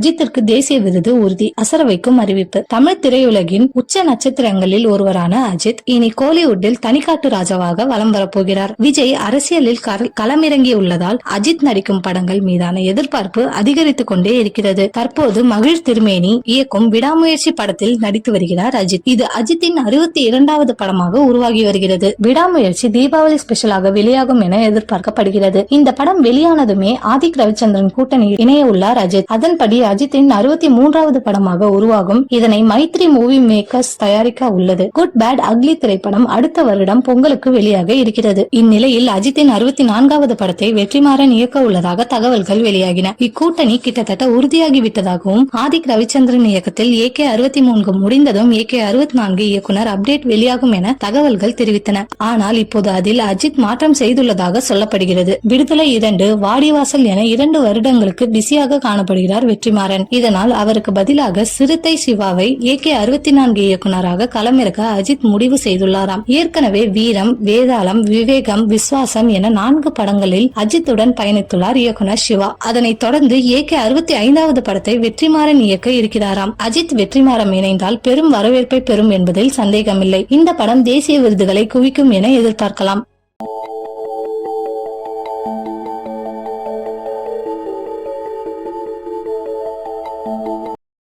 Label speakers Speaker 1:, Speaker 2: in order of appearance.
Speaker 1: அஜித்திற்கு தேசிய விருது உறுதி, அசர வைக்கும் அறிவிப்பு. தமிழ் திரையுலகின் உச்ச நட்சத்திரங்களில் ஒருவரான அஜித் இனி கோலிவுட்டில் தனிக்காட்டு ராஜாவாக வலம் வரப்போகிறார். விஜய் அரசியலில் களமிறங்கியுள்ளதால் அஜித் நடிக்கும் படங்கள் மீதான எதிர்பார்ப்பு அதிகரித்துக் கொண்டே இருக்கிறது. தற்போது மகிழ் திருமேனி இயக்கும் விடாமுயற்சி படத்தில் நடித்து வருகிறார் அஜித். இது அஜித்தின் 62வது படமாக உருவாகி வருகிறது. விடாமுயற்சி தீபாவளி ஸ்பெஷலாக வெளியாகும் என எதிர்பார்க்கப்படுகிறது. இந்த படம் வெளியானதுமே ஆதிக் ரவிச்சந்திரன் கூட்டணியில் இணைய உள்ளார் அஜித். அதன்படி அஜித்தின் 63வது படமாக உருவாகும். இதனை மைத்ரி மூவி மேக்கர்ஸ் தயாரிக்க உள்ளது. குட் பேட் அக்லி திரைப்படம் அடுத்த வருடம் பொங்கலுக்கு வெளியாக இருக்கிறது. இந்நிலையில் அஜித்தின் 64வது படத்தை வெற்றிமாறன் இயக்க உள்ளதாக தகவல்கள் வெளியாகின. இக்கூட்டணி கிட்டத்தட்ட உறுதியாகிவிட்டதாகவும் ஆதிக் ரவிச்சந்திரன் இயக்கத்தில் AK-63 முடிந்ததும் AK-64 இயக்குனர் அப்டேட் வெளியாகும் என தகவல்கள் தெரிவித்தன. ஆனால் இப்போது அதில் அஜித் மாற்றம் செய்துள்ளதாக சொல்லப்படுகிறது. விடுதலை 2, வாடிவாசல் என 2 வருடங்களுக்கு பிஸியாக காணப்படுகிறார் வெற்றிமாறன். இதனால் அவருக்கு பதிலாக சிறுத்தை சிவாவை AK-64 இயக்குனராக களமிறக்க அஜித் முடிவு செய்துள்ளாராம். ஏற்கனவே வீரம், வேதாளம், விவேகம், விஸ்வாசம் என 4 படங்களில் அஜித்துடன் பயணித்துள்ளார் இயக்குனர் சிவா. அதனைத் தொடர்ந்து AK-65வது படத்தை வெற்றிமாறன் இயக்க இருக்கிறாராம். அஜித் வெற்றிமாறன் இணைந்தால் பெரும் வரவேற்பை பெறும் என்பதில் சந்தேகமில்லை. இந்த படம் தேசிய விருதுகளை குவிக்கும் என எதிர்பார்க்கலாம்.